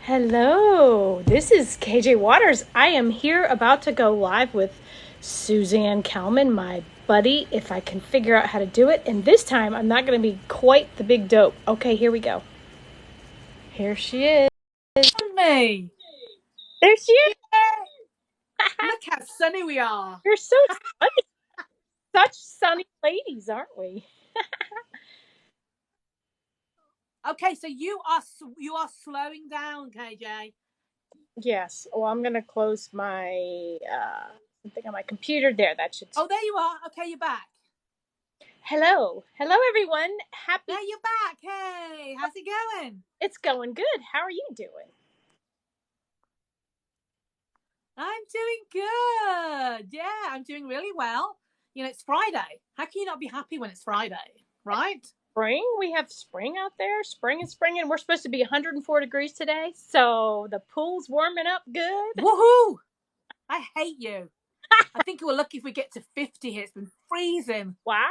Hello, this is KJ Waters. I am here about to go live with Suzanne Kalman, my buddy, if I can figure out how to do it. And this time I'm not going to be quite the big dope. Okay, here we go. Here she is. Me. There she is. Look how sunny we are. You're so sunny. Such sunny ladies, aren't we? Okay, so you are slowing down, KJ. Yes. Well, I'm going to close my something on my computer. There, that should. Oh, there you are. Okay, you're back. Hello. Hello, everyone. Happy. There you're back. Hey, how's it going? It's going good. How are you doing? I'm doing good. Yeah, I'm doing really well. You know, it's Friday. How can you not be happy when it's Friday, right? Spring. We have spring out there. Spring is springing. We're supposed to be 104 degrees today, so the pool's warming up good. Woohoo! I hate you. I think we're lucky if we get to 50 here. It's been freezing. Wow.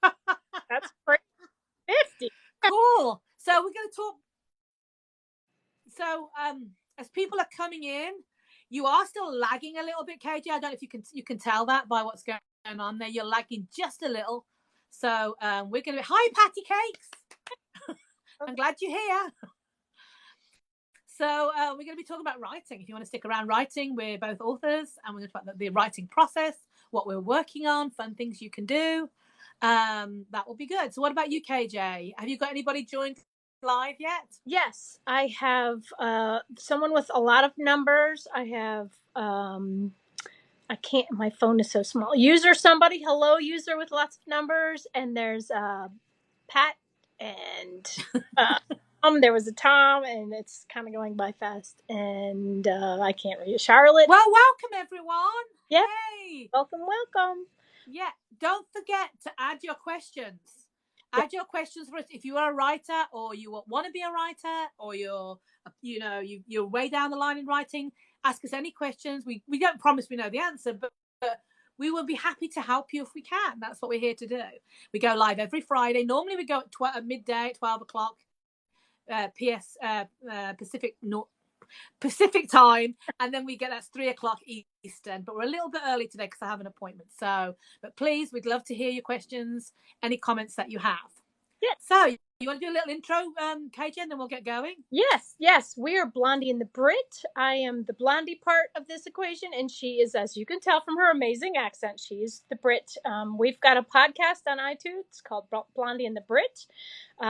That's great. 50. Cool. So we're going to talk. So as people are coming in, you are still lagging a little bit, KJ. I don't know if you can tell that by what's going on there. You're lagging just a little. So we're going to be, hi, Patty Cakes. I'm glad you're here. So we're going to be talking about writing. If you want to stick around writing, we're both authors, and we're going to talk about the writing process, what we're working on, fun things you can do. That will be good. So what about you, KJ? Have you got anybody joined live yet? Yes, I have someone with a lot of numbers. I have I can't, my phone is so small. User somebody, hello user with lots of numbers, and there's Pat and there was a Tom, and it's kind of going by fast, and I can't read it. Charlotte. Well, welcome everyone. Yeah. Hey. Welcome. Yeah. Don't forget to add your questions. Add your questions for us if you are a writer, or you want to be a writer, or you're way down the line in writing. Ask us any questions. We don't promise we know the answer, but we will be happy to help you if we can. That's what we're here to do. We go live every Friday. Normally we go at midday, 12 o'clock Pacific time, and then we get that's 3 o'clock Eastern, but we're a little bit early today because I have an appointment. So, but please, we'd love to hear your questions, any comments that you have. Yes. So you want to do a little intro, KJ, and then we'll get going? Yes. We are Blondie and the Brit. I am the Blondie part of this equation, and she is, as you can tell from her amazing accent, she's the Brit. We've got a podcast on iTunes called Blondie and the Brit.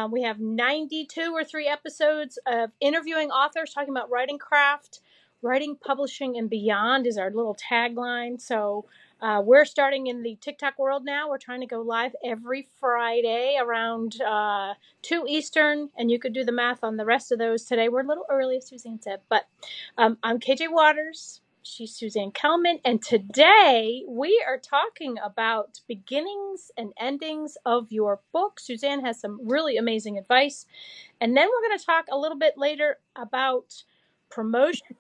We have 92 or 3 episodes of interviewing authors, talking about writing craft, writing, publishing, and beyond is our little tagline. So we're starting in the TikTok world now. We're trying to go live every Friday around 2 Eastern, and you could do the math on the rest of those. Today we're a little early, as Suzanne said, but I'm KJ Waters. She's Suzanne Kalman, and today we are talking about beginnings and endings of your book. Suzanne has some really amazing advice, and then we're going to talk a little bit later about promotion.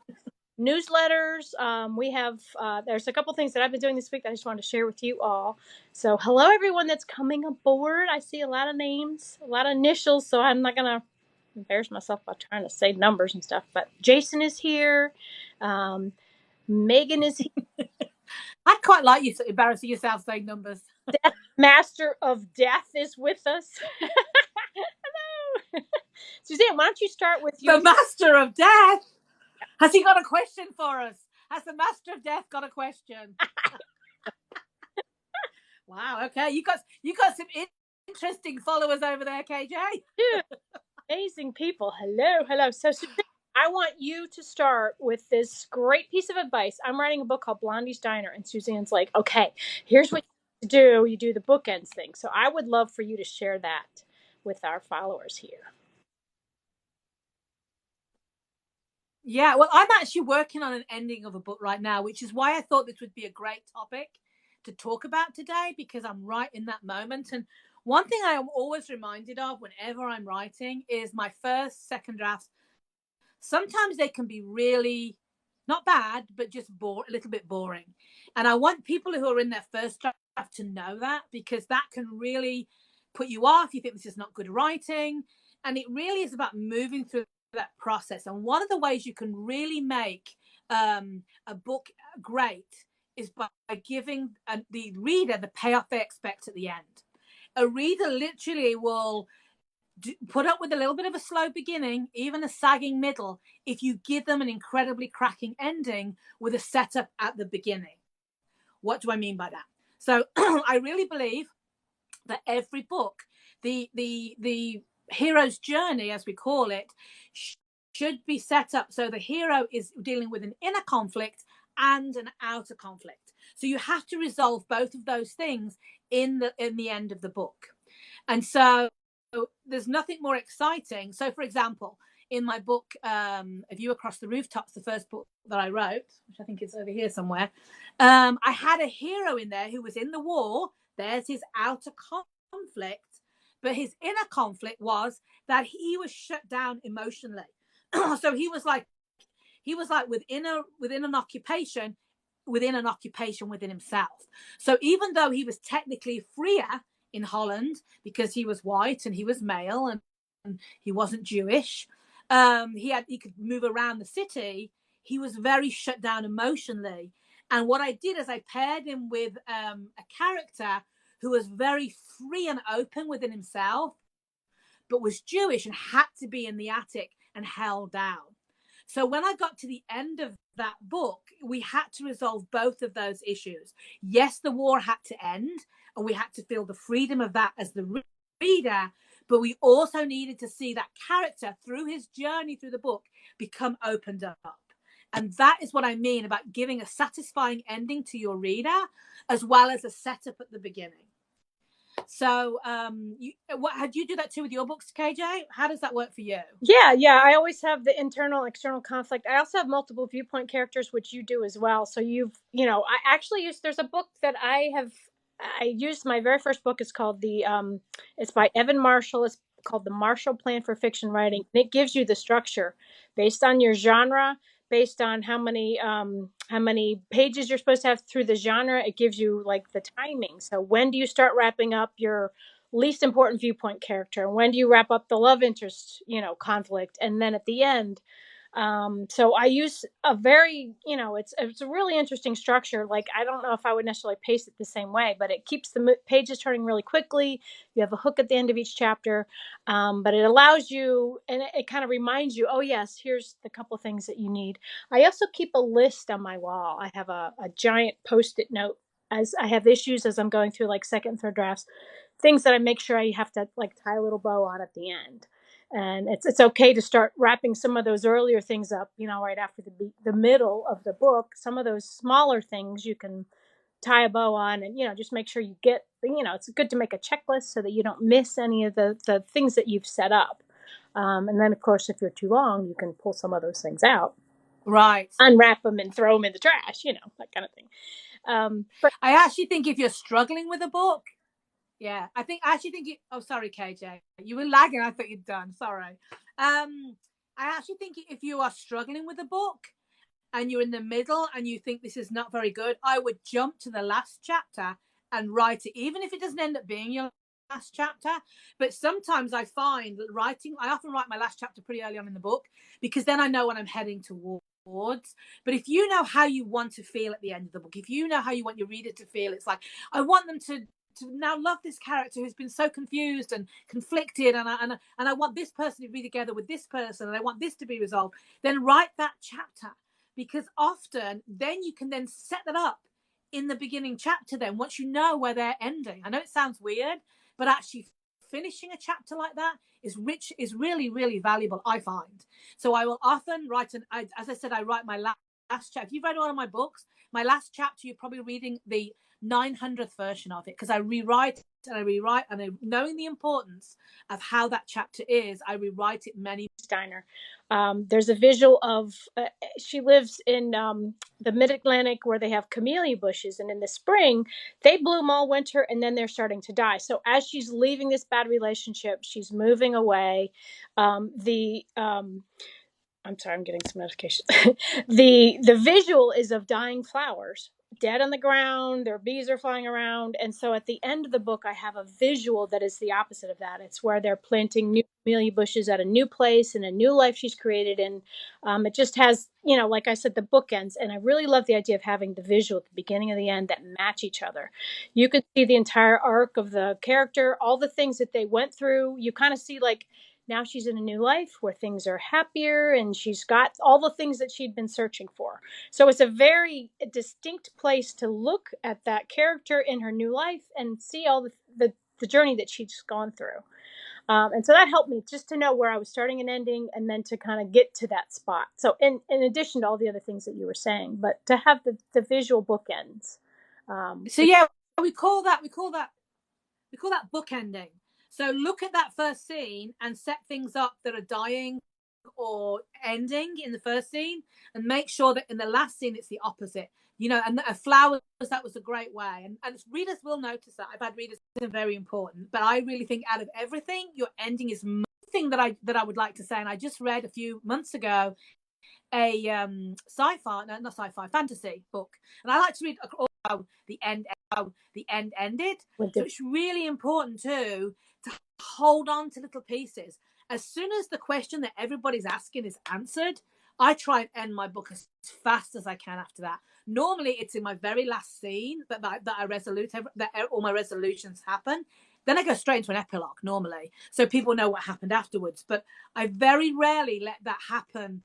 Newsletters. We have there's a couple things that I've been doing this week that I just wanted to share with you all. So hello everyone that's coming aboard. I see a lot of names, a lot of initials, so I'm not gonna embarrass myself by trying to say numbers and stuff. But Jason is here. Megan is here. I'd quite like you to embarrassing yourself saying numbers. Master of Death is with us. Hello. Suzanne, why don't you start with you? The Master of Death. Has he got a question for us? Has the Master of Death got a question? Wow. Okay, you got some interesting followers over there, KJ. Dude, amazing people. Hello. So Suzanne, I want you to start with this great piece of advice. I'm writing a book called Blondie's Diner, and Suzanne's like, okay, here's what you do. You do the bookends thing. So I would love for you to share that with our followers here. Yeah, well, I'm actually working on an ending of a book right now, which is why I thought this would be a great topic to talk about today, because I'm right in that moment. And one thing I am always reminded of whenever I'm writing is my first, second drafts. Sometimes they can be really not bad, but just a little bit boring. And I want people who are in their first draft to know that, because that can really put you off. You think this is not good writing. And it really is about moving through that process. And one of the ways you can really make a book great is by giving the reader the payoff they expect at the end. A reader literally will put up with a little bit of a slow beginning, even a sagging middle, if you give them an incredibly cracking ending with a setup at the beginning. What do I mean by that? So I really believe that every book, the hero's journey, as we call it, should be set up so the hero is dealing with an inner conflict and an outer conflict. So you have to resolve both of those things in the end of the book. And so there's nothing more exciting. So, for example, in my book, A View Across the Rooftops, the first book that I wrote, which I think is over here somewhere, I had a hero in there who was in the war. There's his outer conflict, but his inner conflict was that he was shut down emotionally. So he was like within an occupation within himself. So even though he was technically freer in Holland because he was white and he was male and he wasn't Jewish, he could move around the city. He was very shut down emotionally. And what I did is I paired him with a character who was very free and open within himself, but was Jewish and had to be in the attic and held down. So when I got to the end of that book, we had to resolve both of those issues. Yes, the war had to end, and we had to feel the freedom of that as the reader, but we also needed to see that character through his journey through the book become opened up. And that is what I mean about giving a satisfying ending to your reader, as well as a setup at the beginning. So how do you do that too with your books, KJ? How does that work for you? Yeah. I always have the internal, external conflict. I also have multiple viewpoint characters, which you do as well. So I actually there's a book that I used. My very first book is called it's by Evan Marshall. It's called The Marshall Plan for Fiction Writing. And it gives you the structure based on your genre, based on how many pages you're supposed to have through the genre. It gives you like the timing. So when do you start wrapping up your least important viewpoint character? When do you wrap up the love interest, conflict? And then at the end, so I use a very, it's a really interesting structure. Like, I don't know if I would necessarily pace it the same way, but it keeps the pages turning really quickly. You have a hook at the end of each chapter, but it allows you, and it kind of reminds you, oh yes, here's the couple things that you need. I also keep a list on my wall. I have a giant Post-it note as I have issues as I'm going through like second, third drafts, things that I make sure I have to like tie a little bow on at the end. And it's okay to start wrapping some of those earlier things up, right after the middle of the book. Some of those smaller things you can tie a bow on, and just make sure you get. It's good to make a checklist so that you don't miss any of the things that you've set up. And then, of course, if you're too long, you can pull some of those things out, right? Unwrap them and throw them in the trash, that kind of thing. But I actually think if you're struggling with a book. Yeah, I actually think oh, sorry, KJ. You were lagging. I thought you'd done. Sorry. I actually think if you are struggling with a book and you're in the middle and you think this is not very good, I would jump to the last chapter and write it, even if it doesn't end up being your last chapter. But sometimes I find I often write my last chapter pretty early on in the book, because then I know what I'm heading towards. But if you know how you want to feel at the end of the book, if you know how you want your reader to feel, it's like, I want them to now love this character who's been so confused and conflicted, and I want this person to be together with this person, and I want this to be resolved, then write that chapter, because often then you can then set that up in the beginning chapter. Then once you know where they're ending, I know it sounds weird, but actually finishing a chapter like that is really, really valuable, I find. So I will often write as I said, I write my last chapter. If you've read one of my books, my last chapter, you're probably reading the 900th version of it, because I rewrite, and knowing the importance of how that chapter is, I rewrite it many. Steiner. There's a visual of she lives in the mid-Atlantic, where they have camellia bushes, and in the spring they bloom all winter, and then they're starting to die. So as she's leaving this bad relationship, she's moving away. I'm sorry, I'm getting some notifications. The visual is of dying flowers dead on the ground. Their bees are flying around. And so at the end of the book, I have a visual that is the opposite of that. It's where they're planting new camellia bushes at a new place and a new life she's created. And it just has, like I said, the bookends. And I really love the idea of having the visual at the beginning and the end that match each other. You can see the entire arc of the character, all the things that they went through. You kind of see like, now she's in a new life where things are happier and she's got all the things that she'd been searching for. So it's a very distinct place to look at that character in her new life and see all the journey that she's gone through. And so that helped me just to know where I was starting and ending and then to kind of get to that spot. So in addition to all the other things that you were saying, but to have the visual bookends. So yeah, we call that bookending. So look at that first scene and set things up that are dying or ending in the first scene, and make sure that in the last scene it's the opposite. And flowers, that was a great way. And readers will notice that. I've had readers that are very important, but I really think out of everything, your ending is the thing that I would like to say. And I just read a few months ago a fantasy book, and I like to read the end ended. So it's really important too to hold on to little pieces. As soon as the question that everybody's asking is answered, I try and end my book as fast as I can after that. Normally it's in my very last scene that I resolute, that all my resolutions happen. Then I go straight into an epilogue normally, so people know what happened afterwards. But I very rarely let that happen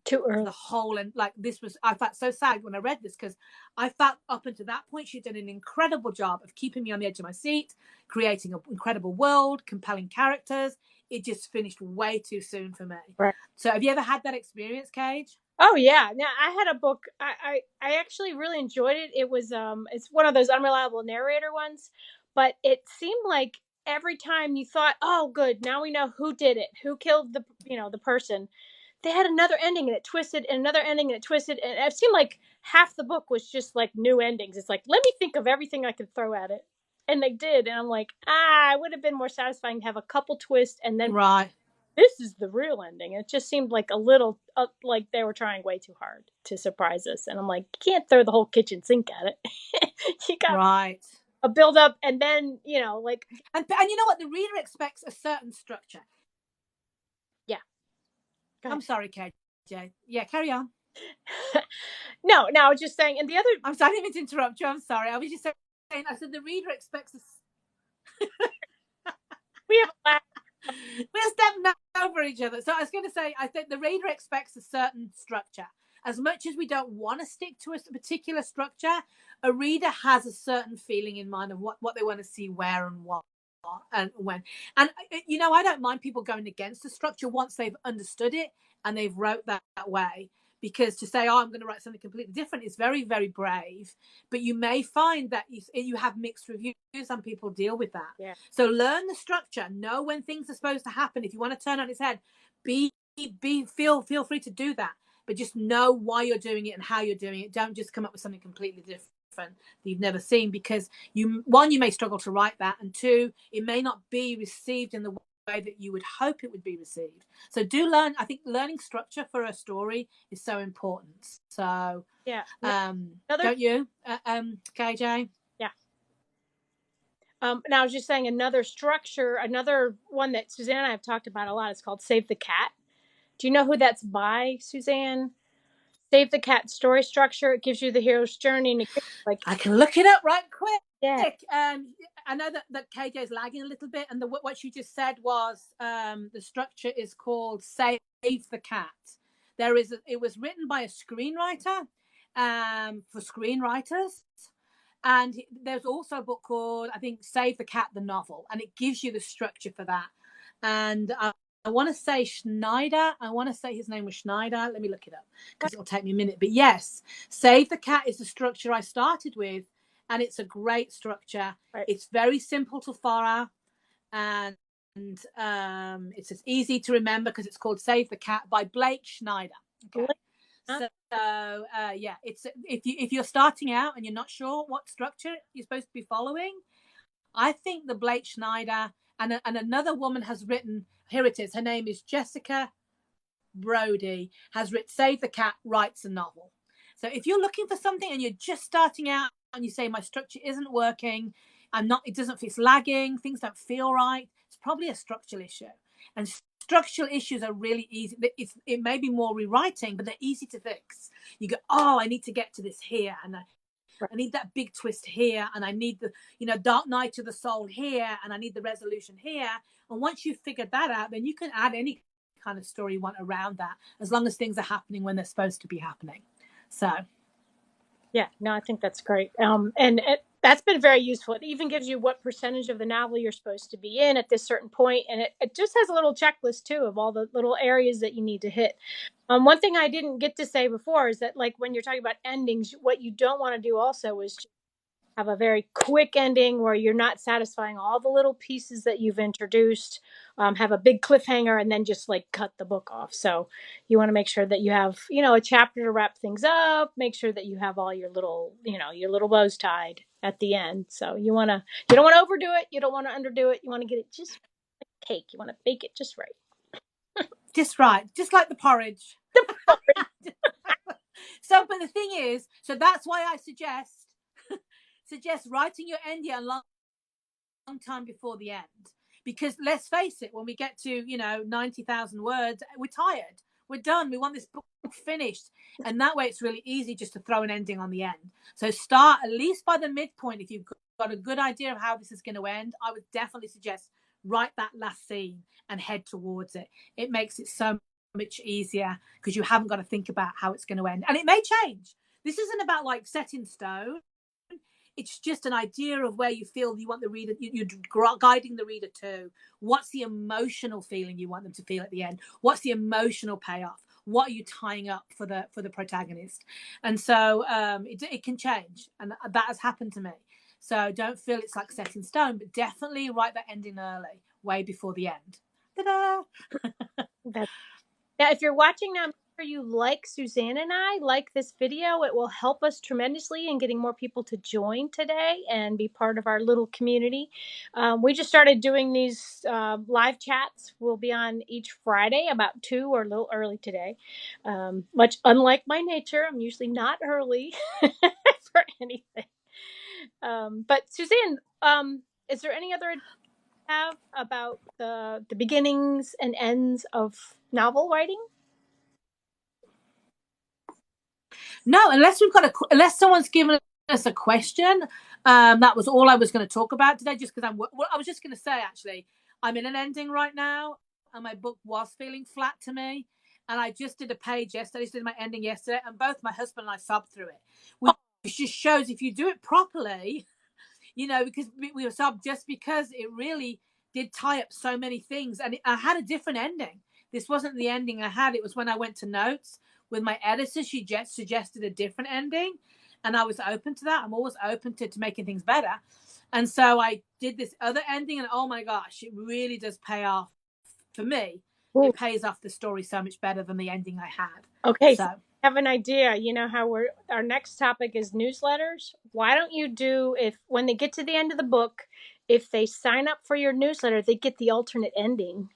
too early. The whole, and like this was, I felt so sad when I read this, because I felt up until that point she'd done an incredible job of keeping me on the edge of my seat, creating an incredible world, compelling characters. It just finished way too soon for me. Right. So have you ever had that experience, Cage? Oh yeah. Now I had a book. I actually really enjoyed it. It was it's one of those unreliable narrator ones, but it seemed like every time you thought, oh good, now we know who did it, who killed the person, they had another ending and it twisted, and another ending and it twisted, and it seemed like half the book was just like new endings. It's like, let me think of everything I could throw at it, and they did, and I'm like, it would have been more satisfying to have a couple twists and then right, this is the real ending. It just seemed like a little like they were trying way too hard to surprise us, and I'm like, you can't throw the whole kitchen sink at it. You got right, a build up, and then like, and you know what, the reader expects a certain structure. Yeah, I'm sorry, KJ. Yeah, carry on. No, I was just saying, and the other, I'm sorry, I didn't mean to interrupt you. I'm sorry. I was just saying, I said the reader expects us. we have a laugh. We're stepping over each other. So I was going to say, I think the reader expects a certain structure. As much as we don't want to stick to a particular structure, a reader has a certain feeling in mind of what they want to see, where and what and when. And I don't mind people going against the structure once they've understood it and they've wrote that way. Because to say, I'm going to write something completely different is very, very brave. But you may find that you have mixed reviews. Some people deal with that. Yeah. So learn the structure. Know when things are supposed to happen. If you want to turn on its head, feel free to do that. But just know why you're doing it and how you're doing it. Don't just come up with something completely different that you've never seen, because you may struggle to write that, and two, it may not be received in the way that you would hope it would be received. So do learn. I think learning structure for a story is so important. So yeah, don't you, KJ? Yeah. And I was just saying, another structure, another one that Suzanne and I have talked about a lot is called Save the Cat. Do you know who that's by, Suzanne? Save the Cat story structure. It gives you the hero's journey, and it gives, like, I can look it up right quick. Yeah. I know that KJ is lagging a little bit, and what she just said was the structure is called Save the Cat. It was written by a screenwriter for screenwriters, and there's also a book called, I think, Save the Cat, the novel, and it gives you the structure for that. And I want to say Schneider. I want to say his name was Schneider. Let me look it up because it'll take me a minute. But yes, Save the Cat is the structure I started with, and it's a great structure. Right. It's very simple to follow, and it's as easy to remember because it's called Save the Cat by Blake Schneider. Okay. So yeah, it's if you're starting out and you're not sure what structure you're supposed to be following, I think the Blake Schneider and another woman has written. Here it is. Her name is Jessica Brody. Has written Save the Cat, writes a novel. So if you're looking for something and you're just starting out and you say my structure isn't working, it doesn't, it's lagging, things don't feel right, it's probably a structural issue. And structural issues are really easy. It may be more rewriting, but they're easy to fix. You go, oh, I need to get to this here, and I need that big twist here, and I need the, dark night of the soul here, and I need the resolution here. And once you've figured that out, then you can add any kind of story you want around that, as long as things are happening when they're supposed to be happening. So yeah, no, I think that's great. That's been very useful. It even gives you what percentage of the novel you're supposed to be in at this certain point, and it just has a little checklist too of all the little areas that you need to hit. One thing I didn't get to say before is that, like, when you're talking about endings, what you don't want to do also is have a very quick ending where you're not satisfying all the little pieces that you've introduced, have a big cliffhanger, and then just like cut the book off. So you want to make sure that you have, a chapter to wrap things up, make sure that you have all your little, your little bows tied at the end. So you don't want to overdo it. You don't want to underdo it. You want to get it just like cake. You want to bake it just right. Just right. Just like the porridge. So, but the thing is, so that's why I suggest writing your ending a long time before the end, because let's face it, when we get to 90,000 words, we're tired, we're done, we want this book finished, and that way it's really easy just to throw an ending on the end. So start at least by the midpoint. If you've got a good idea of how this is going to end, I would definitely suggest write that last scene and head towards it. It makes it so much easier because you haven't got to think about how it's going to end, and it may change. This isn't about like set in stone. It's just an idea of where you feel you want the reader, you're guiding the reader to. What's the emotional feeling you want them to feel at the end? What's the emotional payoff? What are you tying up for the protagonist? And so it can change, and that has happened to me. So don't feel it's like set in stone, but definitely write that ending early, way before the end. Ta-da! Now, if you're watching now, make sure you like Suzanne and I, like this video. It will help us tremendously in getting more people to join today and be part of our little community. We just started doing these live chats. We'll be on each Friday about 2 or a little early today. Much unlike my nature, I'm usually not early for anything. But Suzanne, is there any other have about the beginnings and ends of novel writing? No, unless someone's given us a question. That was all I was going to talk about today, just because I was just going to say, actually, I'm in an ending right now, and my book was feeling flat to me. And I just did a page yesterday. I just did my ending yesterday, and both my husband and I sobbed through it. Which just shows if you do it properly, because we were sobbed just because it really did tie up so many things. And I had a different ending. This wasn't the ending I had. It was when I went to notes with my editor. She just suggested a different ending, and I was open to that. I'm always open to making things better. And so I did this other ending, and oh my gosh, it really does pay off for me. Ooh. It pays off the story so much better than the ending I had. Okay, so I have an idea. You know how our next topic is newsletters? Why don't you do, if when they get to the end of the book, if they sign up for your newsletter, they get the alternate ending,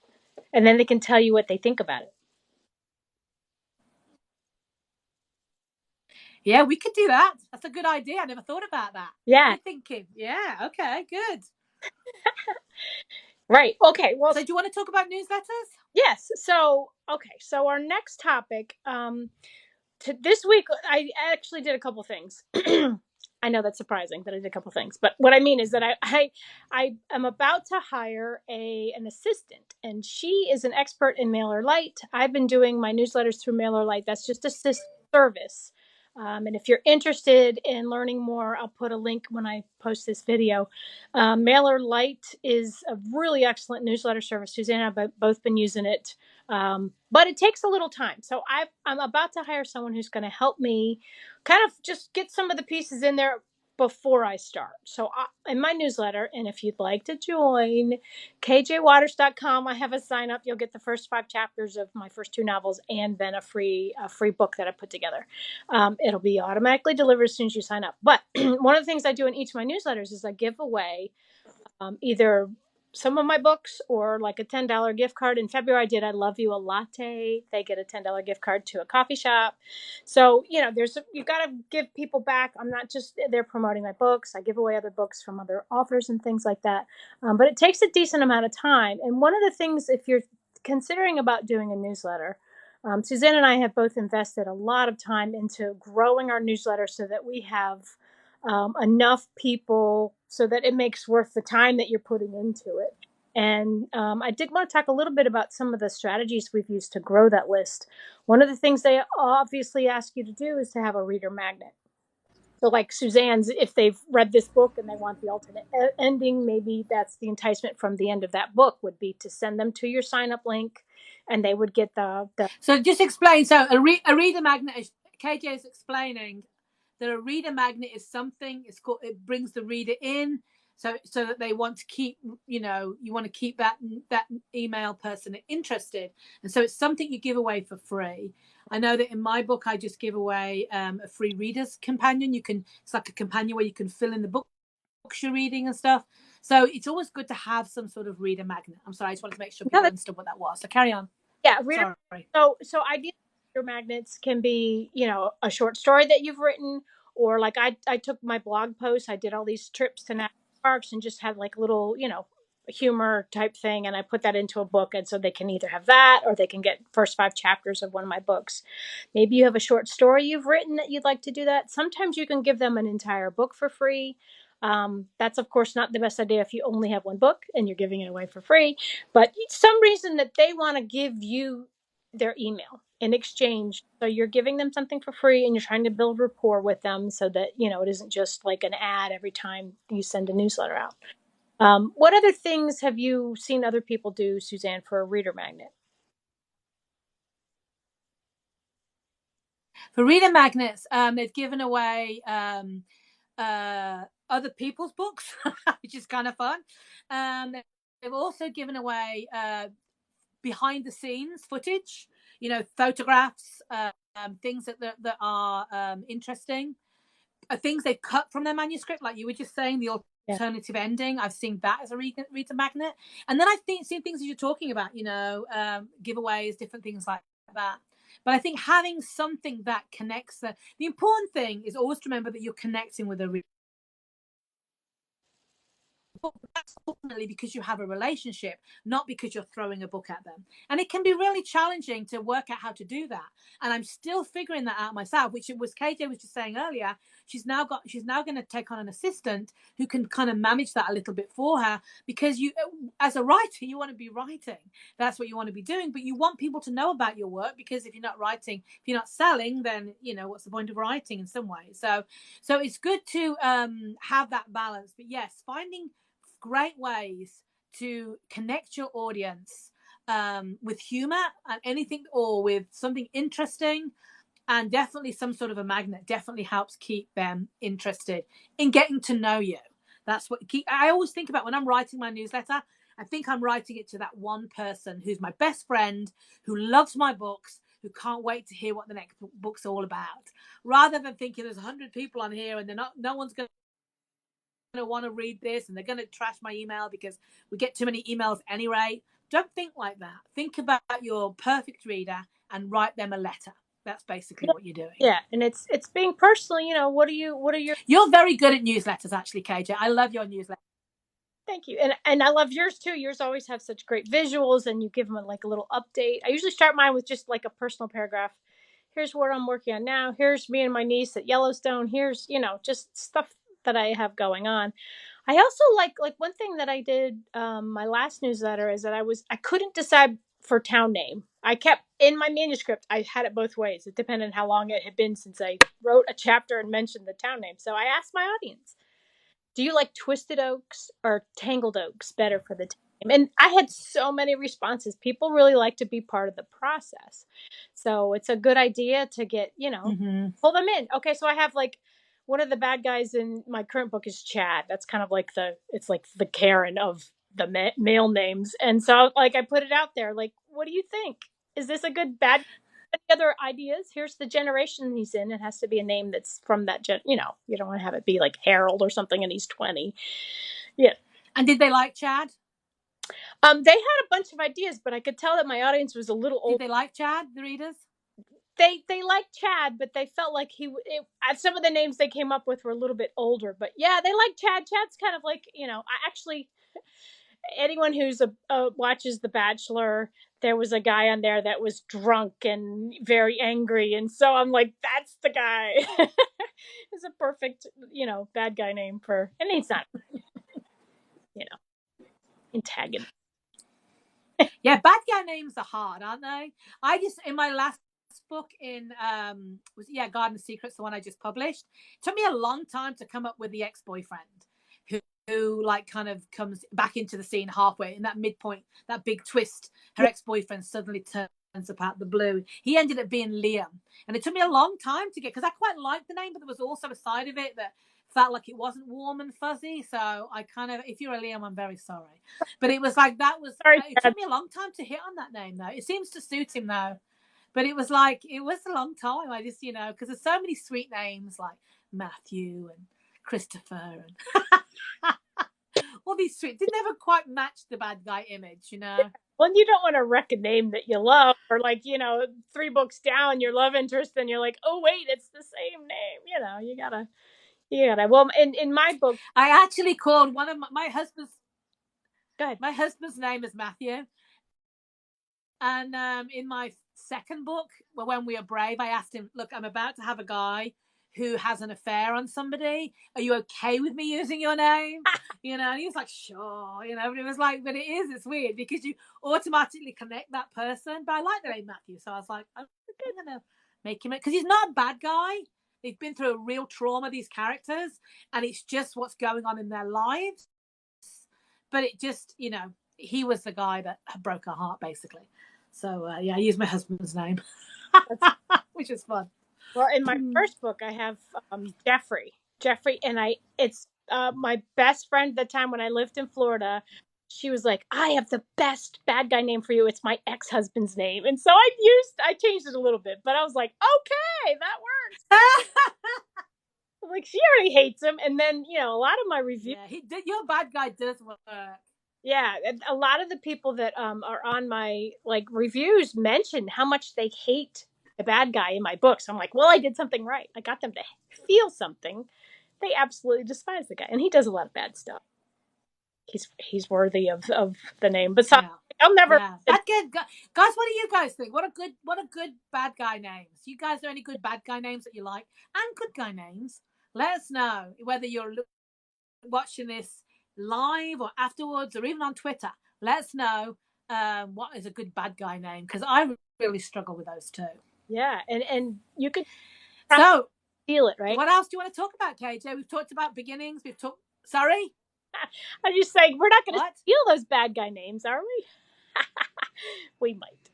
and then they can tell you what they think about it. Yeah, we could do that. That's a good idea. I never thought about that. Yeah. Good thinking. Yeah, okay, good. Right. Okay. Well, so do you want to talk about newsletters? Yes. So, okay. So our next topic, this week, I actually did a couple things. I know that's surprising that I did a couple things, but what I mean is that I am about to hire an assistant, and she is an expert in MailerLite. I've been doing my newsletters through MailerLite. That's just a service. And if you're interested in learning more, I'll put a link when I post this video. MailerLite is a really excellent newsletter service. Suzanne and I have both been using it, but it takes a little time. So I'm about to hire someone who's going to help me kind of just get some of the pieces in there before I start. So in my newsletter, and if you'd like to join, kjwaters.com, I have a sign up. You'll get the first 5 chapters of my first 2 novels and then a free book that I put together. It'll be automatically delivered as soon as you sign up. But one of the things I do in each of my newsletters is I give away either some of my books, or like a $10 gift card. In February, I did I Love You a Latte. They get a $10 gift card to a coffee shop. So, you got to give people back. I'm not just there promoting my books. I give away other books from other authors and things like that. But it takes a decent amount of time. And one of the things, if you're considering about doing a newsletter, Suzanne and I have both invested a lot of time into growing our newsletter so that we have enough people so that it makes worth the time that you're putting into it. And I did want to talk a little bit about some of the strategies we've used to grow that list. One of the things they obviously ask you to do is to have a reader magnet. So, like Suzanne's, if they've read this book and they want the alternate ending, maybe that's the enticement from the end of that book would be to send them to your sign up link, and they would get the. So just explain. So a reader magnet. KJ is explaining that a reader magnet is something. It brings the reader in, so that they want to keep. You want to keep that email person interested, and so it's something you give away for free. I know that in my book, I just give away a free reader's companion. It's like a companion where you can fill in the books you're reading and stuff. So it's always good to have some sort of reader magnet. I'm sorry, I just wanted to make sure people understood what that was. So carry on. Yeah, reader. Sorry. So ideally, reader magnets can be, a short story that you've written, or like I took my blog posts. I did all these trips to national parks and just had like little, humor type thing, and I put that into a book, and so they can either have that or they can get first 5 chapters of one of my books. Maybe you have a short story you've written that you'd like to do that. Sometimes you can give them an entire book for free. That's of course not the best idea if you only have one book and you're giving it away for free, but some reason that they want to give you their email in exchange. So you're giving them something for free and you're trying to build rapport with them so that, it isn't just like an ad every time you send a newsletter out. What other things have you seen other people do, Suzanne, for a reader magnet? For reader magnets, they've given away other people's books, which is kind of fun. They've also given away behind the scenes footage, photographs, things that are interesting, things they've cut from their manuscript, like you were just saying, the alternative ending. I've seen that as a reader magnet. And then I've seen things that you're talking about, giveaways, different things like that. But I think having something that connects, the important thing is always to remember that you're connecting with a reader. That's ultimately because you have a relationship, not because you're throwing a book at them. And it can be really challenging to work out how to do that. And I'm still figuring that out myself, which it was KJ was just saying earlier. She's now going to take on an assistant who can kind of manage that a little bit for her, because you, as a writer, you want to be writing. That's what you want to be doing, but you want people to know about your work, because if you're not writing, if you're not selling, then, what's the point of writing in some ways? So it's good to have that balance. But yes, finding great ways to connect your audience with humor and anything, or with something interesting, and definitely some sort of a magnet definitely helps keep them interested in getting to know you. That's what I always think about when I'm writing my newsletter. I think I'm writing it to that one person who's my best friend, who loves my books, who can't wait to hear what the next book's all about, rather than thinking there's 100 people on here and no one's going to want to read this and they're going to trash my email because we get too many emails anyway. Don't think like that. Think about your perfect reader and write them a letter. That's basically what you're doing. Yeah, and it's being personal. What are your? You're very good at newsletters, actually, KJ. I love your newsletter. Thank you, and I love yours too. Yours always have such great visuals, and you give them like a little update. I usually start mine with just like a personal paragraph. Here's what I'm working on now. Here's me and my niece at Yellowstone. Here's just stuff that I have going on. I also like one thing that I did my last newsletter is that I couldn't decide for town name. I kept in my manuscript. I had it both ways. It depended on how long it had been since I wrote a chapter and mentioned the town name. So I asked my audience, do you like Twisted Oaks or Tangled Oaks better for the team? And I had so many responses. People really like to be part of the process. So it's a good idea to get, pull them in. Okay, so I have like one of the bad guys in my current book is Chad. That's kind of like it's like the Karen of the male names. And so like I put it out there, like, what do you think? Is this a good bad? Any other ideas? Here's the generation he's in. It has to be a name that's from that you don't want to have it be like Harold or something and he's 20. Yeah. And did they like Chad? They had a bunch of ideas, but I could tell that my audience was a little Did old. they like Chad, the readers? They liked Chad, but they felt like some of the names they came up with were a little bit older. But yeah, they like Chad. Chad's kind of like, I actually, anyone who's watches The Bachelor, there was a guy on there that was drunk and very angry, and so I'm like, that's the guy. It's a perfect, bad guy name for, and he's not, antagonist. Yeah, bad guy names are hard, aren't they? I just, in my last book in Garden of Secrets, the one I just published, it took me a long time to come up with the ex-boyfriend who like kind of comes back into the scene halfway in that midpoint, that big twist. Her ex-boyfriend suddenly turns up out the blue. He ended up being Liam, and it took me a long time to get, because I quite liked the name, but there was also a side of it that felt like it wasn't warm and fuzzy. So I kind of, if you're a Liam, I'm very sorry, but it was like Sorry, it Chad. took me a long time to hit on that name though. It seems to suit him though, but it was a long time. I just, because there's so many sweet names like Matthew and Christopher and all these sweet, did never quite match the bad guy image. Well, you don't want to wreck a name that you love, or like, 3 books down, your love interest, and you're like, oh wait, it's the same name. You gotta. Well, in my book, I actually called one of my husband's. go ahead. My husband's name is Matthew, and in my second book, When We Are Brave, I asked him, look, I'm about to have a guy who has an affair on somebody. Are you okay with me using your name? And he was like, sure. But it was like, but it's weird because you automatically connect that person. But I like the name Matthew, so I was like, I'm gonna make him it, because he's not a bad guy. They've been through a real trauma, these characters, and it's just what's going on in their lives. But it just, he was the guy that broke our heart, basically. So I used my husband's name, which is fun. Well, in my first book, I have Jeffrey. Jeffrey, and it's my best friend at the time when I lived in Florida. She was like, I have the best bad guy name for you. It's my ex-husband's name. And so I changed it a little bit, but I was like, okay, that works. Like, she already hates him. And then, a lot of my reviews. Yeah, your bad guy does work. Yeah, a lot of the people that are on my reviews mention how much they hate the bad guy in my books. I'm like, well, I did something right. I got them to feel something. They absolutely despise the guy, and he does a lot of bad stuff. He's worthy of the name. Besides, I'll never. Yeah. That good guys. What do you guys think? What a good bad guy names. You guys know any good bad guy names that you like, and good guy names? Let us know whether you're watching this live or afterwards or even on Twitter. Let us know what is a good bad guy name, because I really struggle with those too. Yeah, and you could feel it, right? What else do you want to talk about, KJ? We've talked about beginnings. We've talked. Sorry, I'm just saying we're not going to steal those bad guy names, are we? We might.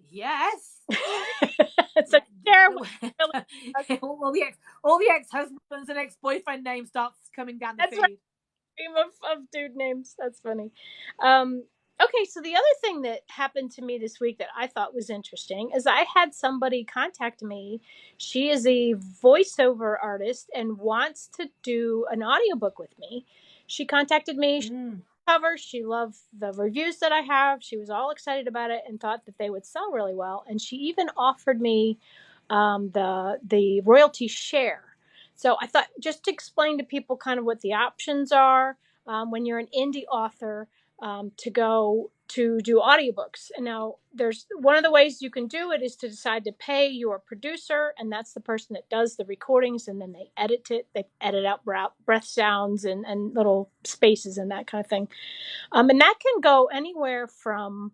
Yes. So share all the ex-husbands and ex-boyfriend names starts coming down the feed. Right. Of dude names. That's funny. Okay, so the other thing that happened to me this week that I thought was interesting is I had somebody contact me. She is a voiceover artist and wants to do an audiobook with me. She contacted me. She loved the reviews that I have. She was all excited about it and thought that they would sell really well. And she even offered me the royalty share. So I thought, just to explain to people kind of what the options are when you're an indie author, to go to do audiobooks. And now there's one of the ways you can do it is to decide to pay your producer, and that's the person that does the recordings, and then they edit it. They edit out breath sounds and little spaces and that kind of thing. And that can go anywhere from,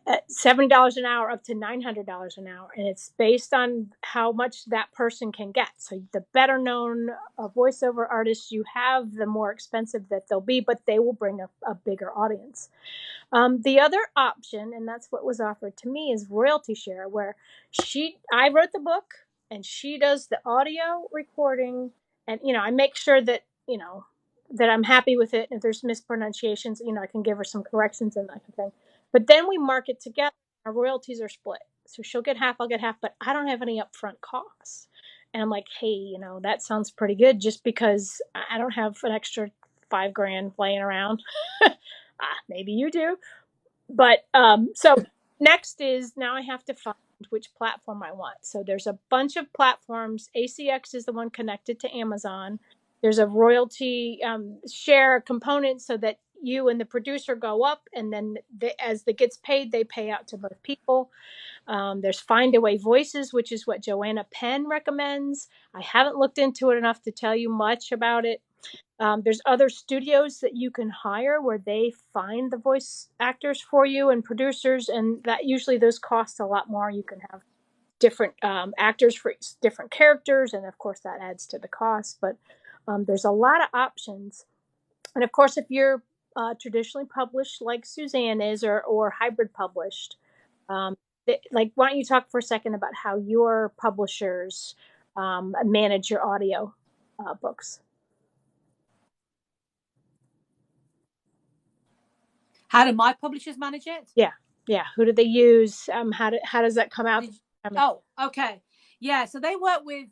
at $70 an hour up to $900 an hour. And it's based on how much that person can get. So the better known voiceover artists you have, the more expensive that they'll be, but they will bring a bigger audience. The other option, and that's what was offered to me, is royalty share, where I wrote the book and she does the audio recording. And, I make sure that, that I'm happy with it. If there's mispronunciations, I can give her some corrections and that kind of thing. But then we mark it together. Our royalties are split. So she'll get half, I'll get half, but I don't have any upfront costs. And I'm like, hey, that sounds pretty good, just because I don't have an extra $5,000 laying around. Maybe you do. But so next is now I have to find which platform I want. So there's a bunch of platforms. ACX is the one connected to Amazon. There's a royalty share component so that you and the producer go up, and then as it gets paid, they pay out to both people. There's Find Away Voices, which is what Joanna Penn recommends. I haven't looked into it enough to tell you much about it. There's other studios that you can hire where they find the voice actors for you and producers, and that usually those cost a lot more. You can have different actors for different characters, and of course that adds to the cost. But there's a lot of options, and of course if you're traditionally published like Suzanne is, or hybrid published, like why don't you talk for a second about how your publishers manage your audio books? How do my publishers manage it? Yeah. Who do they use? How does that come out? Oh, okay. Yeah. So they work with,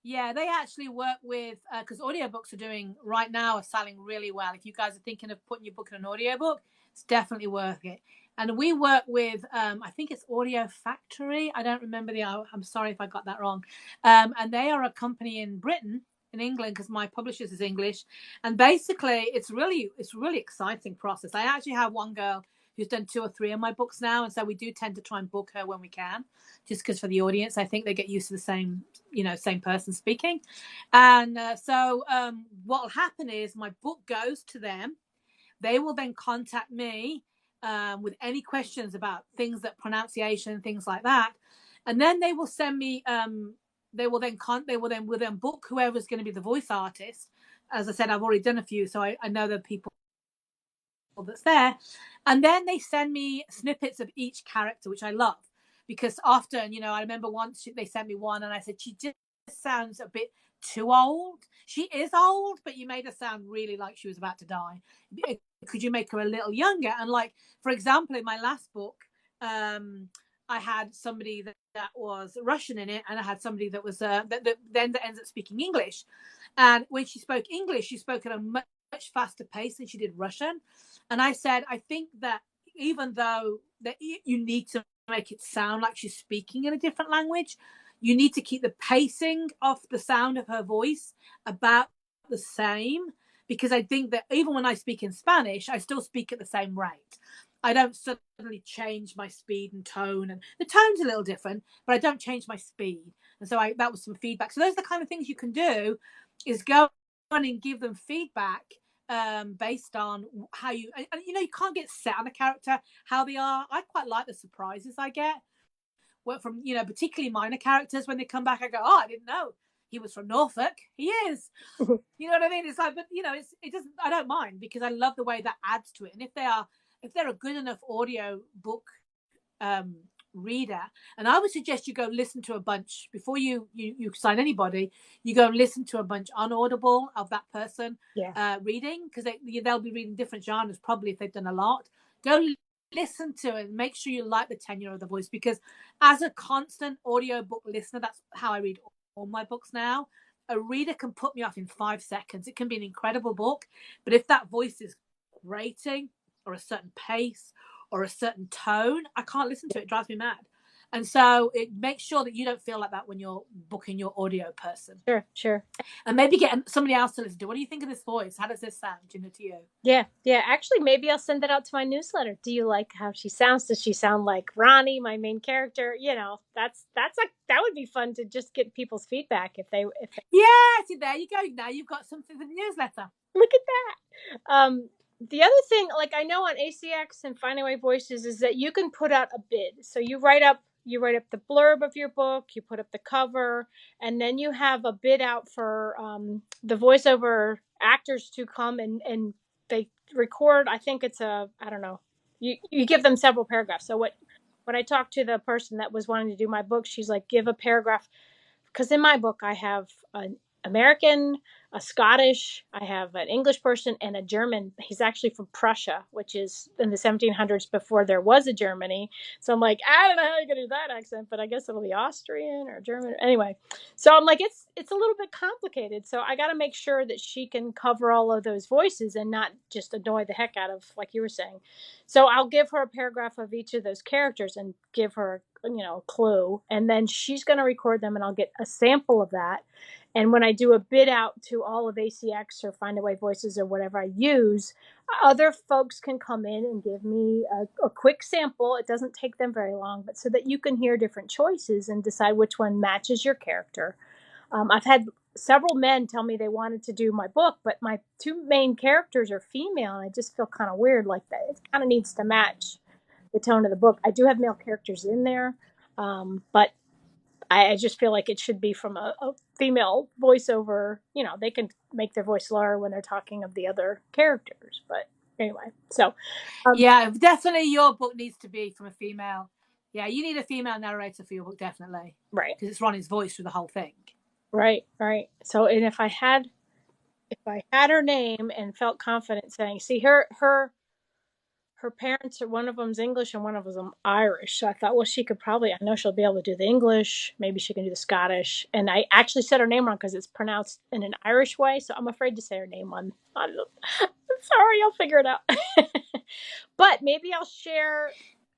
they actually work with, because audiobooks are doing right now are selling really well. If you guys are thinking of putting your book in an audiobook, it's definitely worth it. And we work with, I think it's Audio Factory. I don't remember I'm sorry if I got that wrong. And they are a company in Britain, in England, because my publisher's is English. And basically it's really exciting process. I actually have one girl who's done 2 or 3 of my books now. And so we do tend to try and book her when we can, just because for the audience, I think they get used to the same person speaking. And so what will happen is my book goes to them. They will then contact me with any questions about things that pronunciation, things like that. And then they will send me, they will then book whoever's going to be the voice artist. As I said, I've already done a few, so I know the people that's there. And then they send me snippets of each character, which I love, because often, I remember once they sent me one and I said, she just sounds a bit too old. She is old, but you made her sound really like she was about to die. Could you make her a little younger? And like, for example, in my last book, I had somebody that was Russian in it, and I had somebody that was that ends up speaking English. And when she spoke English, she spoke at a much faster pace than she did Russian. And I said, I think that even though that you need to make it sound like she's speaking in a different language, you need to keep the pacing of the sound of her voice about the same, because I think that even when I speak in Spanish, I still speak at the same rate. I don't suddenly change my speed and tone, and the tone's a little different, but I don't change my speed. And so that was some feedback. So those are the kind of things you can do, is go on and give them feedback based on how you can't get set on a character, how they are. I quite like the surprises I get from, particularly minor characters. When they come back, I go, oh, I didn't know he was from Norfolk. He is. You know what I mean? It's like, but it doesn't, I don't mind, because I love the way that adds to it. And if they're a good enough audio book reader, and I would suggest you go listen to a bunch before you sign anybody. You go listen to a bunch on Audible of that person reading, because they'll be reading different genres probably if they've done a lot. Go listen to it and make sure you like the tenure of the voice, because as a constant audiobook listener, that's how I read all my books now. A reader can put me off in 5 seconds. It can be an incredible book, but if that voice is grating, or a certain pace, or a certain tone, I can't listen to it. It drives me mad. And so it makes sure that you don't feel like that when you're booking your audio person. Sure. And maybe get somebody else to listen to. What do you think of this voice? How does this sound, to you? Yeah. Actually, maybe I'll send that out to my newsletter. Do you like how she sounds? Does she sound like Ronnie, my main character? That would be fun to just get people's feedback if they. Yeah, see, there you go. Now you've got something for the newsletter. Look at that. The other thing, like I know on ACX and Find Away Voices, is that you can put out a bid. So you write up the blurb of your book, you put up the cover, and then you have a bid out for the voiceover actors to come and they record. I think it's I don't know. You give them several paragraphs. So when I talked to the person that was wanting to do my book, she's like, give a paragraph, because in my book I have an American, a Scottish, I have an English person, and a German. He's actually from Prussia, which is in the 1700s before there was a Germany. So I'm like, I don't know how you're gonna do that accent, but I guess it'll be Austrian or German. Anyway, so I'm like, it's a little bit complicated. So I got to make sure that she can cover all of those voices and not just annoy the heck out of, like you were saying. So I'll give her a paragraph of each of those characters and give her, a clue, and then she's going to record them, and I'll get a sample of that. And when I do a bid out to all of ACX or Find Away Voices or whatever I use, other folks can come in and give me a quick sample. It doesn't take them very long, but so that you can hear different choices and decide which one matches your character. I've had several men tell me they wanted to do my book, but my two main characters are female, and I just feel kind of weird like that. It kind of needs to match the tone of the book. I do have male characters in there, but I just feel like it should be from a female voiceover. They can make their voice lower when they're talking of the other characters. But anyway, so. Yeah, definitely your book needs to be from a female. Yeah, you need a female narrator for your book, definitely. Right. Because it's Ronnie's voice through the whole thing. Right. So, and if I had her name and felt confident saying, see, her parents are, one of them's English and one of them Irish. So I thought, well, I know she'll be able to do the English. Maybe she can do the Scottish. And I actually said her name wrong because it's pronounced in an Irish way. So I'm afraid to say her name on I'm sorry, I'll figure it out. But maybe I'll share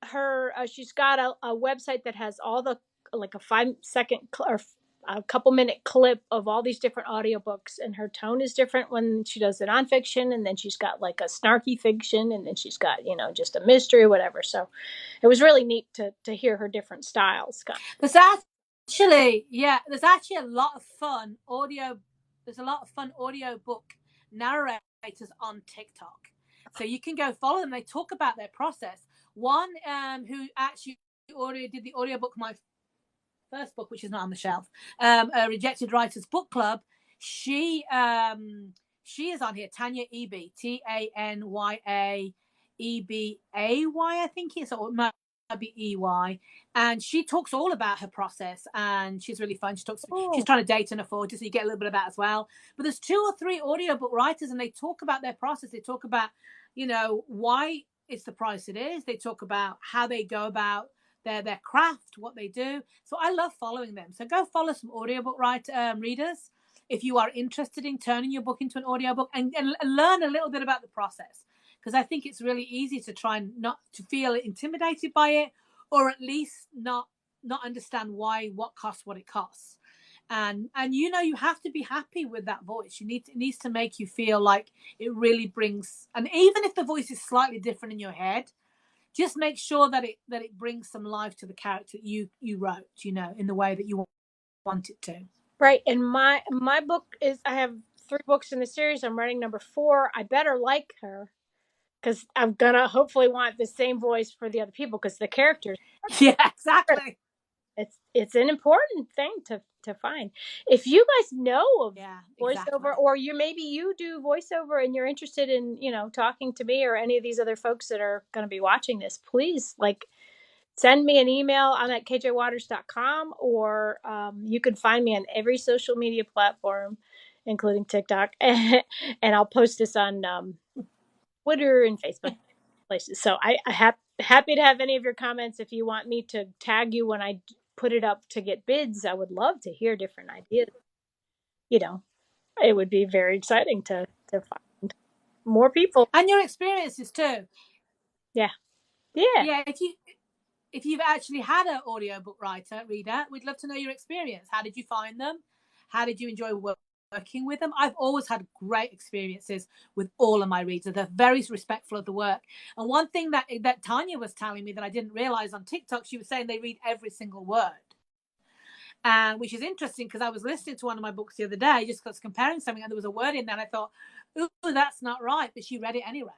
her. She's got a website that has all the, like a 5-second or a couple minute clip of all these different audiobooks, and her tone is different when she does the nonfiction, and then she's got like a snarky fiction, and then she's got just a mystery or whatever. So it was really neat to hear her different styles. There's actually a lot of fun audio. There's a lot of fun audiobook narrators on TikTok, so you can go follow them. They talk about their process. One who actually did the audiobook my first book, which is not on the shelf, a Rejected Writers Book Club. She is on here, Tanya Eby, TanyAEBay, I think it's, or it might be EY, and she talks all about her process, and she's really fun. She's trying to date and afford, so you get a little bit of that as well. But there's 2 or 3 audiobook writers, and they talk about their process. They talk about why it's the price it is. They talk about how they go about their craft, what they do. So I love following them. So go follow some audiobook readers if you are interested in turning your book into an audiobook, and learn a little bit about the process, because I think it's really easy to try and not to feel intimidated by it, or at least not understand what costs what it costs. And you have to be happy with that voice. It needs to make you feel like it really brings, and even if the voice is slightly different in your head, just make sure that it brings some life to the character you wrote, in the way that you want it to. Right. And my book is, I have 3 books in the series. I'm writing number 4. I better like her, because I'm gonna hopefully want the same voice for the other people, because the characters. Yeah, exactly. It's an important thing to find. If you guys know of voiceover, or maybe you do voiceover and you're interested in talking to me or any of these other folks that are going to be watching this, please send me an email. I'm at kjwaters.com, or you can find me on every social media platform, including TikTok, and I'll post this on Twitter and Facebook places. So I happy to have any of your comments. If you want me to tag you when I put it up to get bids, I would love to hear different ideas. It would be very exciting to find more people. And your experiences too. Yeah. If you've actually had an audiobook reader, we'd love to know your experience. How did you find them? How did you enjoy working with them? I've always had great experiences with all of my readers. They're very respectful of the work. And one thing that Tanya was telling me that I didn't realize on TikTok, she was saying they read every single word. And which is interesting, because I was listening to one of my books the other day, just because comparing something, and there was a word in there, and I thought, ooh, that's not right. But she read it anyway.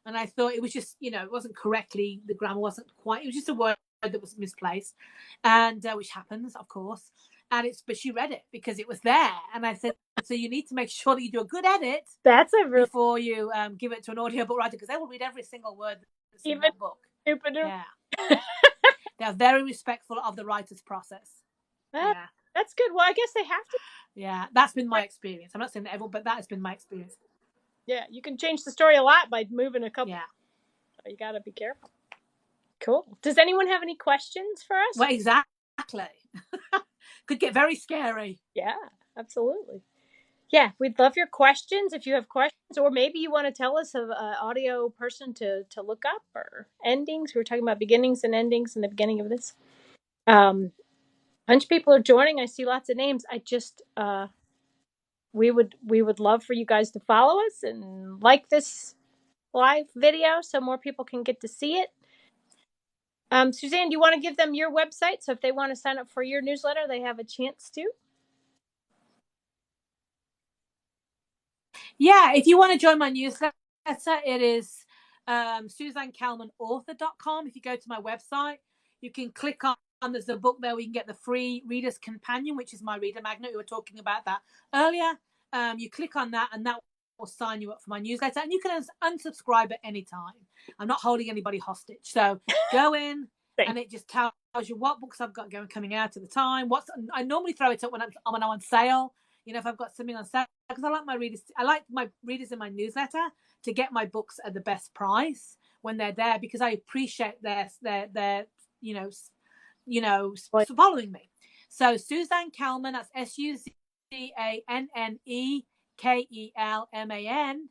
And I thought it was just, it wasn't correctly, the grammar wasn't quite, it was just a word that was misplaced, and which happens, of course. But she read it because it was there. And I said, so you need to make sure that you do a good edit before you give it to an audiobook writer, because they will read every single word that's in that book. Yeah. They're very respectful of the writer's process. Yeah. That's good. Well, I guess they have to. Yeah, that's been my experience. I'm not saying that everyone, but that has been my experience. Yeah, you can change the story a lot by moving a couple. Yeah. So you got to be careful. Cool. Does anyone have any questions for us? Well, exactly. Could get very scary. Yeah, absolutely. Yeah, we'd love your questions if you have questions, or maybe you want to tell us of an audio person to look up or endings. We were talking about beginnings and endings in the beginning of this. A bunch of people are joining. I see lots of names. I just we would love for you guys to follow us and like this live video so more people can get to see it. Suzanne, do you want to give them your website so if they want to sign up for your newsletter, they have a chance to? Yeah, if you want to join my newsletter, it is SuzanneKelmanAuthor.com. If you go to my website, you can click on, there's a book there where you can get the free Reader's Companion, which is my reader magnet. We were talking about that earlier. You click on that and that will sign you up for my newsletter. And you can unsubscribe at any time. I'm not holding anybody hostage. So go in and it just tells you what books I've got coming out at the time. I normally throw it up when I'm on sale. You know, if I've got something on sale, because I like my readers in my newsletter to get my books at the best price when they're there, because I appreciate their following me. So Suzanne Kelman, that's SuzanneKelman,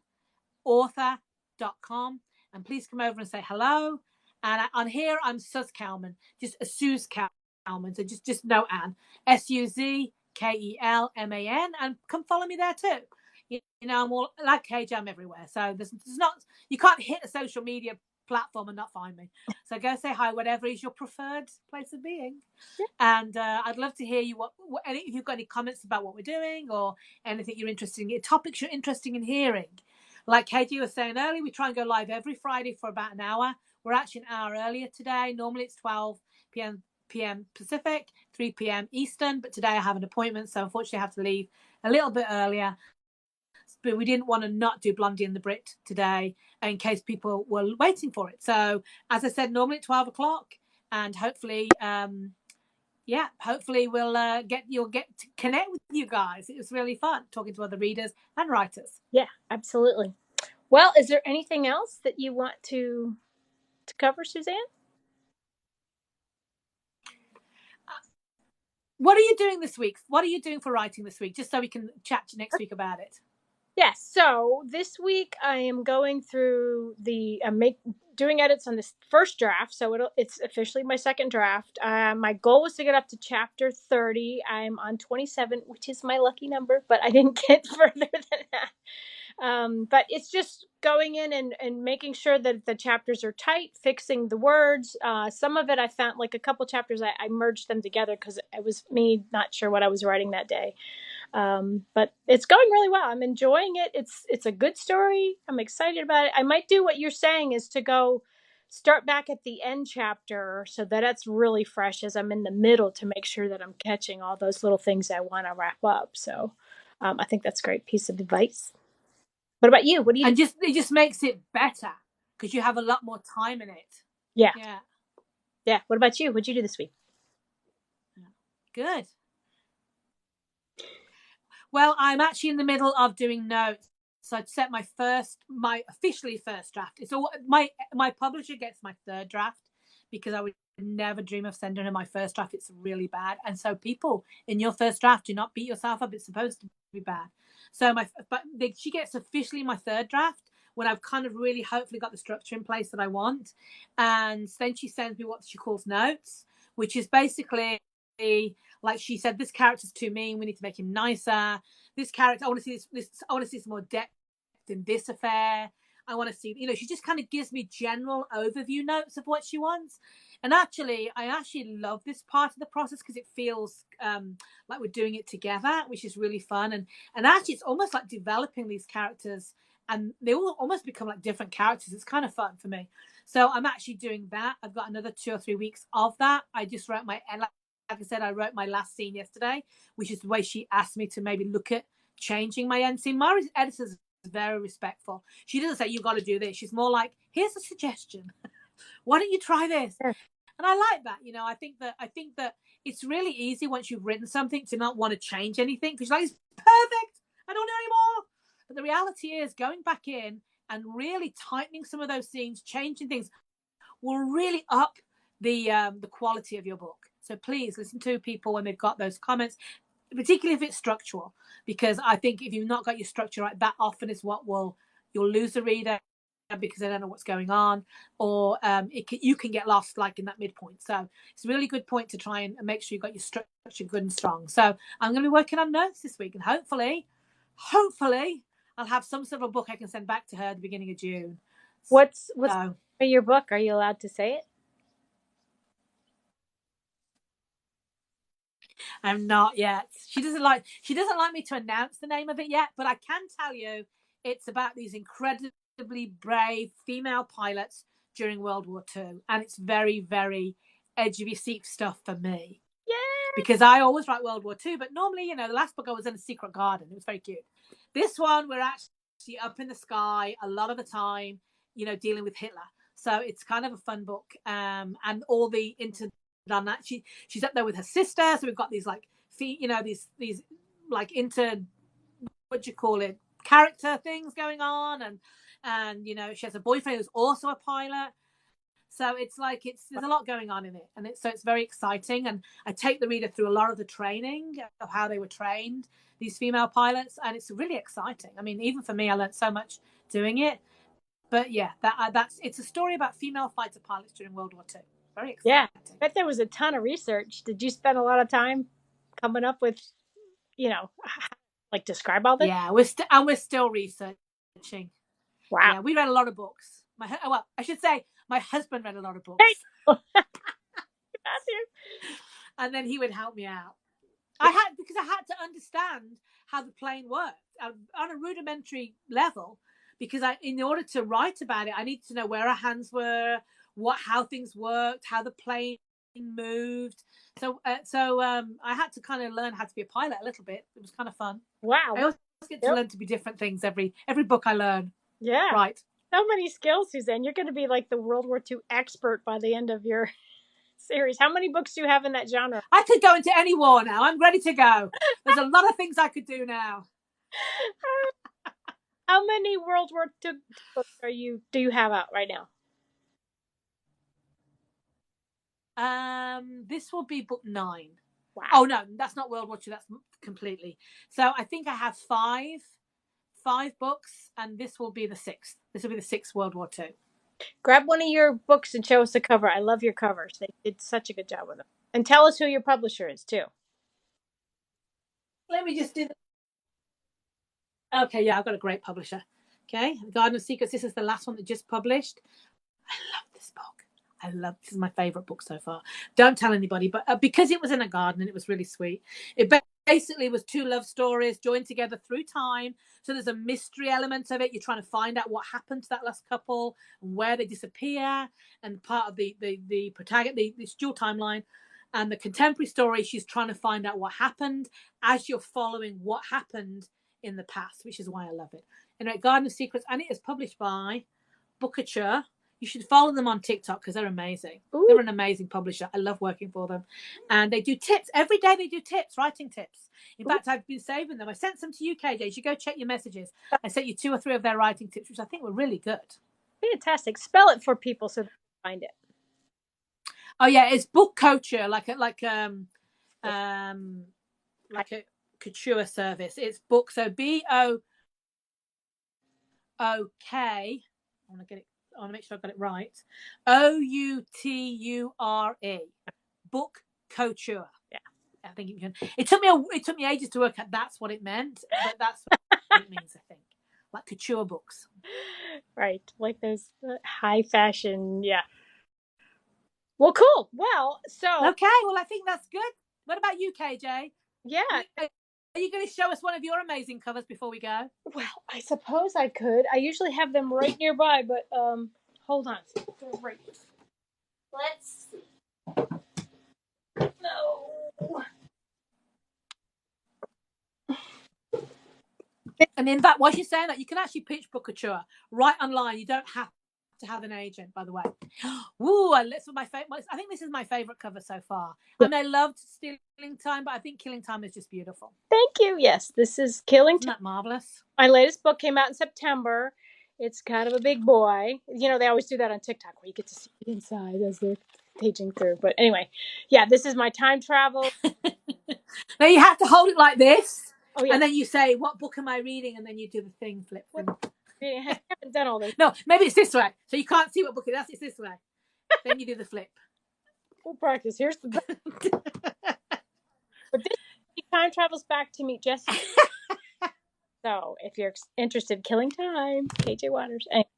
author.com, and please come over and say hello. And on here I'm Suz Kelman, just a Suz Kelman, so just no Anne, SuzKelman, and come follow me there too. You know, I'm all like KJ, I'm everywhere. So there's not, you can't hit a social media platform and not find me. So go say hi, whatever is your preferred place of being. Yeah. And I'd love to hear you if you've got any comments about what we're doing or anything you're interested in, topics you're interested in hearing. Like KJ was saying earlier, we try and go live every Friday for about an hour. We're actually an hour earlier today. Normally it's 12 p.m. Pacific, 3 p.m. Eastern, but today I have an appointment, so unfortunately I have to leave a little bit earlier. But we didn't want to not do Blondie and the Brit today in case people were waiting for it. So as I said, normally at 12 o'clock, and hopefully we'll get to connect with you guys. It was really fun talking to other readers and writers. Yeah, absolutely. Well, is there anything else that you want to cover, Suzanne? What are you doing this week? What are you doing for writing this week? Just so we can chat next week about it. Yes. So this week I am going through doing edits on this first draft. So it's officially my second draft. My goal was to get up to chapter 30. I'm on 27, which is my lucky number, but I didn't get further than that. But it's just going in and making sure that the chapters are tight, fixing the words. Some of it I found, like a couple chapters, I merged them together because it was me not sure what I was writing that day. But it's going really well. I'm enjoying it. It's a good story. I'm excited about it. I might do what you're saying, is to go start back at the end chapter so that it's really fresh as I'm in the middle, to make sure that I'm catching all those little things I want to wrap up. So I think that's a great piece of advice. What about you? What do you? And it just makes it better because you have a lot more time in it. Yeah. Yeah. What about you? What'd you do this week? Good. Well, I'm actually in the middle of doing notes. So I'd set my officially first draft. It's all my publisher gets my third draft because I would never dream of sending her my first draft. It's really bad. And so people, in your first draft, do not beat yourself up. It's supposed to be bad. So she gets officially my third draft when I've kind of really hopefully got the structure in place that I want. And then she sends me what she calls notes, which is basically, like she said, this character's too mean. We need to make him nicer. This character, I want to see this. I want to see some more depth in this affair. I want to see, she just kind of gives me general overview notes of what she wants. And I actually love this part of the process because it feels like we're doing it together, which is really fun. And actually, it's almost like developing these characters, and they all almost become like different characters. It's kind of fun for me. So I'm actually doing that. I've got another 2 or 3 weeks of that. I just wrote like I said, I wrote my last scene yesterday, which is the way she asked me to maybe look at changing my end scene. My editor's very respectful. She doesn't say, you got to do this. She's more like, here's a suggestion. Why don't you try this? Yeah. And I like that. I think that it's really easy once you've written something to not want to change anything, because you're like, it's perfect, I don't know anymore. But the reality is, going back in and really tightening some of those scenes, changing things, will really up the quality of your book. So please listen to people when they've got those comments, particularly if it's structural, because I think if you've not got your structure right, that often is what you'll lose the reader, because they don't know what's going on, or you can get lost like in that midpoint. So it's a really good point to try and make sure you've got your structure good and strong. So I'm going to be working on notes this week, and hopefully I'll have some sort of a book I can send back to her at the beginning of June. What's your book? Are you allowed to say it? I'm not yet. She doesn't like me to announce the name of it yet, but I can tell you it's about these incredibly brave female pilots during World War II, and it's very, very edge of your seat stuff for me. Yeah. Because I always write World War II, but normally, the last book I was in a secret garden. It was very cute. This one, we're actually up in the sky a lot of the time, dealing with Hitler. So it's kind of a fun book, and all the on that. She's up there with her sister, so we've got these like these like what do you call it, character things going on, and she has a boyfriend who's also a pilot. So it's like there's a lot going on in it, and it's very exciting. And I take the reader through a lot of the training of how they were trained, these female pilots, and it's really exciting. I mean, even for me, I learned so much doing it. But yeah, it's a story about female fighter pilots during World War II. Very exciting. Yeah, I bet there was a ton of research. Did you spend a lot of time coming up with, like describe all this? Yeah, we're still researching. Wow. Yeah, we read a lot of books. I should say my husband read a lot of books. Hey. And then he would help me out. Because I had to understand how the plane worked on a rudimentary level, because in order to write about it, I needed to know where our hands were, how things worked, how the plane moved. So I had to kind of learn how to be a pilot a little bit. It was kind of fun. Wow. I always get to learn to be different things every book I learn. Yeah. Right. So many skills, Suzanne. You're going to be like the World War II expert by the end of your series. How many books do you have in that genre? I could go into any war now. I'm ready to go. There's a lot of things I could do now. How many World War II books do you have out right now? This will be book 9. Wow. Oh no, that's not World War II. That's completely. So I think I have five books, and this will be the 6th. This will be the 6th World War II. Grab one of your books and show us the cover. I love your covers. They did such a good job with them. And tell us who your publisher is too. Let me just do that. Okay, yeah, I've got a great publisher. Okay, Garden of Secrets. This is the last one that just published. I love this book. This is my favorite book so far. Don't tell anybody, but because it was in a garden and it was really sweet. It basically was 2 love stories joined together through time. So there's a mystery element of it. You're trying to find out what happened to that last couple and where they disappear. And part of the protagonist, this dual timeline, and the contemporary story, she's trying to find out what happened as you're following what happened in the past, which is why I love it. Anyway, Garden of Secrets, and it is published by Bookature. You should follow them on TikTok because they're amazing. Ooh. They're an amazing publisher. I love working for them. And they do tips. Every day they do tips, writing tips. In fact, I've been saving them. I sent some to you, KJ. You should go check your messages. I sent you 2 or 3 of their writing tips, which I think were really good. Fantastic. Spell it for people so they can find it. Oh yeah, it's book culture, like a couture service. It's book, so BOOK. I want to make sure I got it right. OUTURE. Book couture. Yeah, I think it took me ages to work out that's what it meant, but that's what it means. I think like couture books. Right, like those high fashion. Yeah. Well, cool. Well, so okay. Well, I think that's good. What about you, KJ? Yeah. Are you going to show us one of your amazing covers before we go? Well, I suppose I could. I usually have them right nearby, but hold on. Right. Let's see. No. And in fact, what she's saying that you can actually pitch Bookature right online. You don't have to have an agent, by the way. Ooh, I think this is my favorite cover so far. Yeah. I mean, I loved Stealing Time, but I think Killing Time is just beautiful. Thank you. Yes, this is Killing Isn't Time. that marvelous? My latest book came out in September. It's kind of a big boy. You know, they always do that on TikTok where you get to see the inside as they're paging through. But anyway, yeah, this is my time travel. Now you have to hold it like this. Oh, yeah. And then you say, what book am I reading? And then you do the thing, flip thing. I haven't done all this. No, maybe it's this way. So you can't see what book it is. It's this way. Then you do the flip. We'll practice. Here's the But this time travels back to meet Jesse. So if you're interested, Killing Time, KJ Waters. Anyway.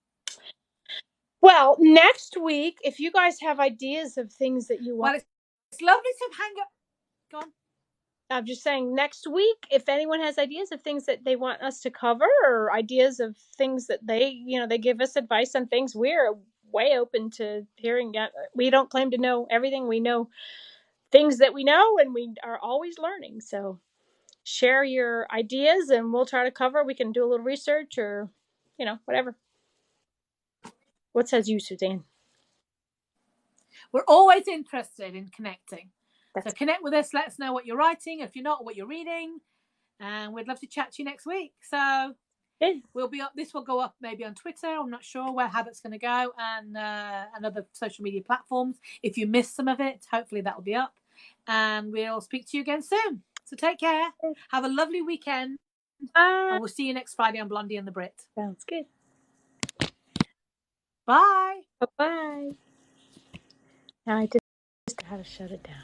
Well, next week, if you guys have ideas of things that you want. Well, it's lovely to hang up. Go on. I'm just saying next week, if anyone has ideas of things that they want us to cover or ideas of things that they give us advice on things, we're way open to hearing. We don't claim to know everything. We know things that we know, and we are always learning. So share your ideas and we'll try to cover. We can do a little research or, whatever. What says you, Suzanne? We're always interested in connecting. So connect with us. Let us know what you're writing. If you're not, what you're reading. And we'd love to chat to you next week. So we'll be up. This will go up maybe on Twitter. I'm not sure how that's going to go. And other social media platforms. If you missed some of it, hopefully that will be up. And we'll speak to you again soon. So take care. Have a lovely weekend. And we'll see you next Friday on Blondie and the Brit. Sounds good. Bye. Bye-bye. Now I just know how to shut it down.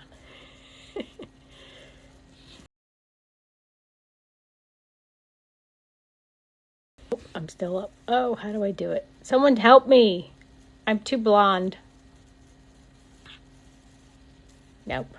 Oh, I'm still up. Oh, how do I do it? Someone help me. I'm too blonde. Nope.